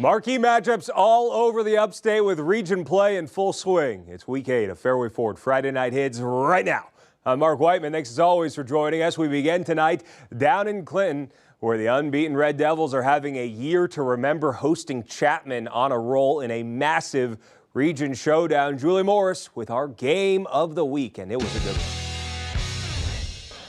Marquee matchups all over the upstate with region play in full swing. It's week 8 of Fairway Ford Friday Night Hits right now. I'm Mark Whiteman. Thanks as always for joining us. We begin tonight down in Clinton, where the unbeaten Red Devils are having a year to remember, hosting Chapman on a roll in a massive region showdown. Julie Morris with our game of the week, and it was a good one.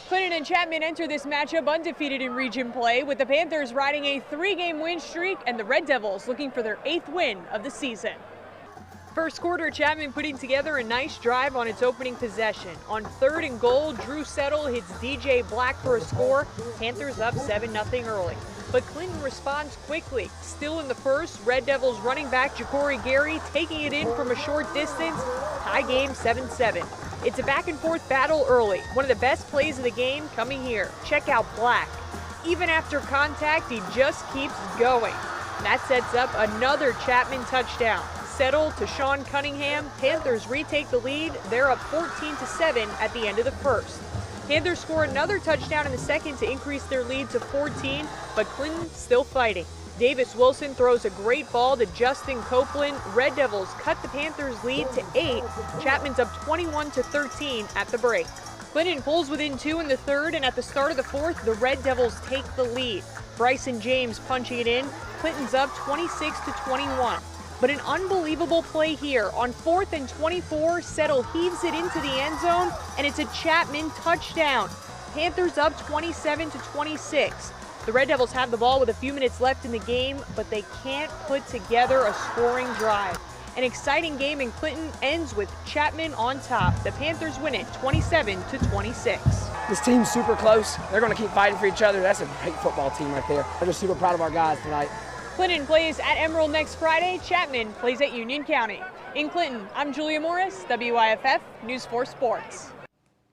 Clinton and Chapman enter this matchup undefeated in region play, with the Panthers riding a 3-game win streak and the Red Devils looking for their 8th win of the season. First quarter, Chapman putting together a nice drive on its opening possession. On 3rd and goal, Drew Settle hits DJ Black for a score. Panthers up 7-0 early. But Clinton responds quickly. Still in the first, Red Devils running back Ja'Cory Gary taking it in from a short distance. Tie game 7-7. It's a back-and-forth battle early. One of the best plays of the game coming here. Check out Black. Even after contact, he just keeps going. That sets up another Chapman touchdown. Settle to Sean Cunningham. Panthers retake the lead. They're up 14-7 at the end of the first. Panthers score another touchdown in the second to increase their lead to 14, but Clinton still fighting. Davis Wilson throws a great ball to Justin Copeland. Red Devils cut the Panthers' lead to 8. Chapman's up 21-13 at the break. Clinton pulls within 2 in the third, and at the start of the fourth, the Red Devils take the lead. Bryson James punching it in. Clinton's up 26-21. But an unbelievable play here. On 4th and 24, Settle heaves it into the end zone, and it's a Chapman touchdown. Panthers up 27-26. The Red Devils have the ball with a few minutes left in the game, but they can't put together a scoring drive. An exciting game in Clinton ends with Chapman on top. The Panthers win it 27-26. This team's super close. They're going to keep fighting for each other. That's a great football team right there. I'm just super proud of our guys tonight. Clinton plays at Emerald next Friday. Chapman plays at Union County. In Clinton, I'm Julia Morris, WIFF News 4 Sports.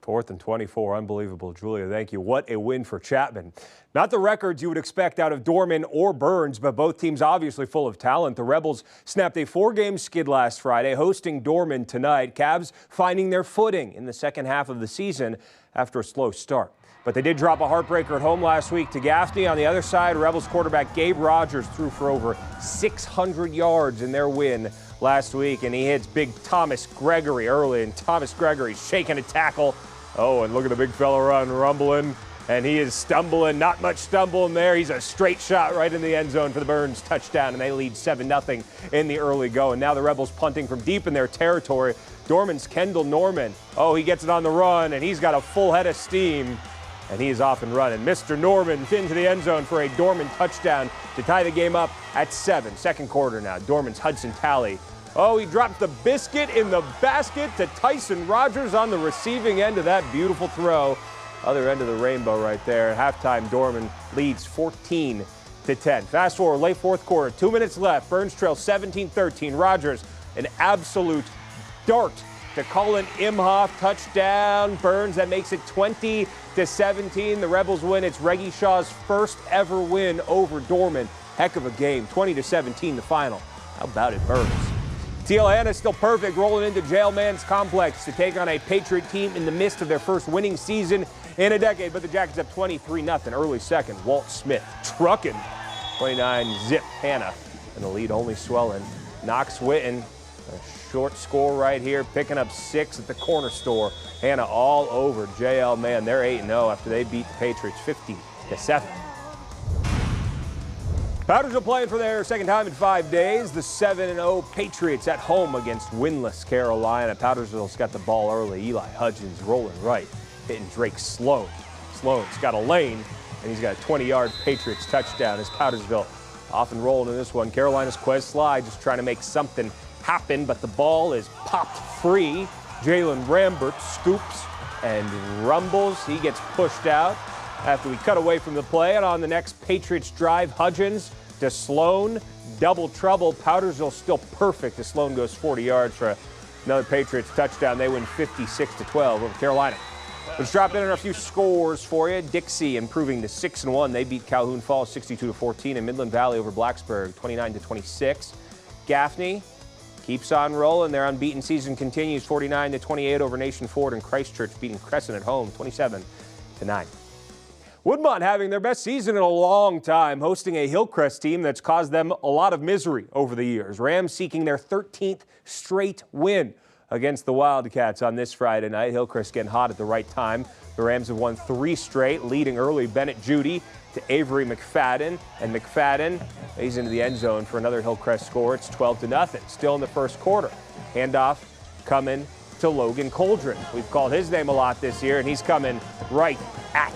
4th and 24. Unbelievable, Julia. Thank you. What a win for Chapman. Not the records you would expect out of Dorman or Burns, but both teams obviously full of talent. The Rebels snapped a 4-game skid last Friday, hosting Dorman tonight. Cavs finding their footing in the second half of the season after a slow start. But they did drop a heartbreaker at home last week to Gaffney. On the other side, Rebels quarterback Gabe Rogers threw for over 600 yards in their win last week, and he hits big Thomas Gregory early, and Thomas Gregory shaking a tackle. Oh, and look at the big fella run, rumbling, and he is stumbling. Not much stumbling there. He's a straight shot right in the end zone for the Burns touchdown, and they lead 7-0 in the early going. Now the Rebels punting from deep in their territory. Dorman's Kendall Norman. Oh, he gets it on the run, and he's got a full head of steam, and he is off and running. Mr. Norman into the end zone for a Dorman touchdown to tie the game up at 7. Second quarter now. Dorman's Hudson Talley. Oh, he drops the biscuit in the basket to Tyson Rogers on the receiving end of that beautiful throw. Other end of the rainbow right there. At halftime, Dorman leads 14-10. Fast forward, late fourth quarter, 2 minutes left. Burns trails 17-13. Rogers, an absolute dart to Colin Imhoff. Touchdown, Burns. That makes it 20-17. The Rebels win. It's Reggie Shaw's first ever win over Dorman. Heck of a game. 20-17 the final. How about it, Burns? TL Hanna is still perfect, rolling into Jailman's Complex to take on a Patriot team in the midst of their first winning season in a decade. But the Jackets up 23-0. Early second, Walt Smith trucking. 29-zip Hanna, and the lead only swelling. Knox Witten, a short score right here, picking up 6 at the corner store. Hanna all over JL. Man, they're 8-0 after they beat the Patriots 50-7. Powders are playing for their second time in 5 days. The 7-0 Patriots at home against winless Carolina. Powdersville's got the ball early. Eli Hudgens rolling right, hitting Drake Sloan. Sloan's got a lane, and he's got a 20-yard Patriots touchdown as Powdersville off and rolling in this one. Carolina's Quez Slide just trying to make something happen, but the ball is popped free. Jalen Rambert scoops and rumbles. He gets pushed out after we cut away from the play, and on the next Patriots drive, Hudgens to Sloan. Double trouble. Powdersville still perfect as Sloan goes 40 yards for another Patriots touchdown. They win 56-12 over Carolina. Let's drop in a few scores for you. Dixie improving to 6-1. They beat Calhoun Falls 62-14, and Midland Valley over Blacksburg 29-26. Gaffney keeps on rolling. Their unbeaten season continues 49-28 over Nation Ford, and Christchurch beating Crescent at home 27-9. Woodmont having their best season in a long time, hosting a Hillcrest team that's caused them a lot of misery over the years. Rams seeking their 13th straight win against the Wildcats on this Friday night. Hillcrest getting hot at the right time. The Rams have won 3 straight, leading early Bennett Judy to Avery McFadden. And McFadden, he's into the end zone for another Hillcrest score. It's 12-0. Still in the first quarter. Handoff coming to Logan Coldren. We've called his name a lot this year, and he's coming right at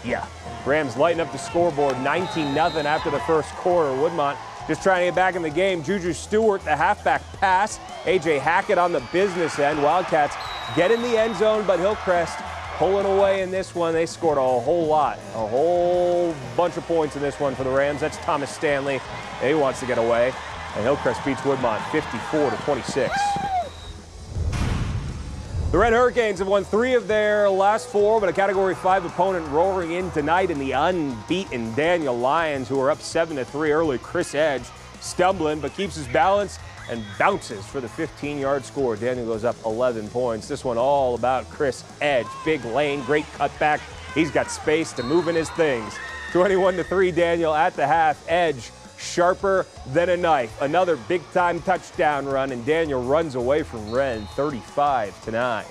ya. Rams lighten up the scoreboard 19-0 after the first quarter. Woodmont just trying to get back in the game. Juju Stewart, the halfback pass. A.J. Hackett on the business end. Wildcats get in the end zone, but Hillcrest pulling away in this one. They scored a whole bunch of points in this one for the Rams. That's Thomas Stanley. He wants to get away. And Hillcrest beats Woodmont 54-26. The Red Hurricanes have won 3 of their last 4, but a Category 5 opponent roaring in tonight in the unbeaten Daniel Lions, who are up 7-3 early. Chris Edge stumbling, but keeps his balance and bounces for the 15-yard score. Daniel goes up 11 points. This one all about Chris Edge. Big lane, great cutback. He's got space to move in his things. 21-3 Daniel at the half. Edge sharper than a knife. Another big-time touchdown run, and Daniel runs away from Wren 35-9.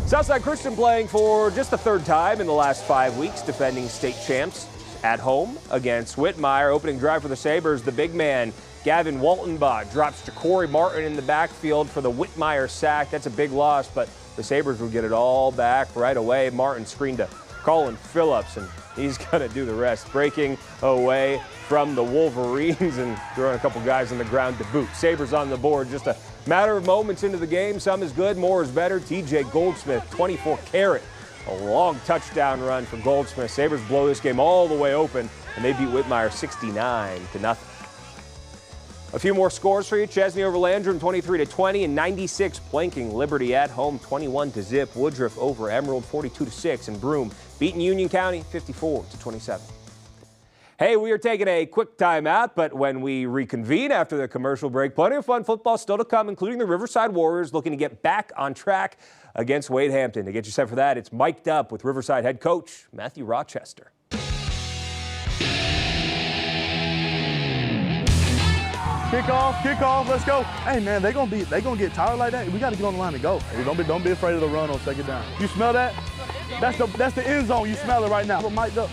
Southside Christian playing for just the 3rd time in the last 5 weeks, defending state champs at home against Whitmire. Opening drive for the Sabres, the big man, Gavin Waltenbach, drops Ja'Cory Martin in the backfield for the Whitmire sack. That's a big loss, but the Sabres will get it all back right away. Martin screened to Colin Phillips, and he's going to do the rest, breaking away from the Wolverines and throwing a couple guys on the ground to boot. Sabres on the board, just a matter of moments into the game. Some is good, more is better. TJ Goldsmith, 24 carat. A long touchdown run for Goldsmith. Sabres blow this game all the way open, and they beat Whitmire 69-0. A few more scores for you. Chesney over Landrum, 23-20, and 96 planking Liberty at home, 21-0. Woodruff over Emerald, 42-6, and Broome beating Union County, 54-27. Hey, we are taking a quick time out, but when we reconvene after the commercial break, plenty of fun football still to come, including the Riverside Warriors looking to get back on track against Wade Hampton. To get you set for that, it's Mic'd Up with Riverside head coach Matthew Rochester. Kickoff, let's go. Hey man, they gonna get tired like that. We gotta get on the line and go. Hey, don't be afraid of the run on 2nd down. You smell that? That's the end zone. You smell it right now. We're mic'd up.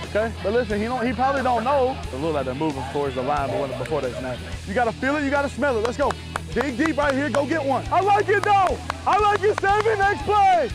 Okay? But listen, he probably don't know. It look like they're moving towards the line, but before they snap. You gotta feel it, you gotta smell it. Let's go. Dig deep right here, go get one. I like it though. I like it, 7, next play.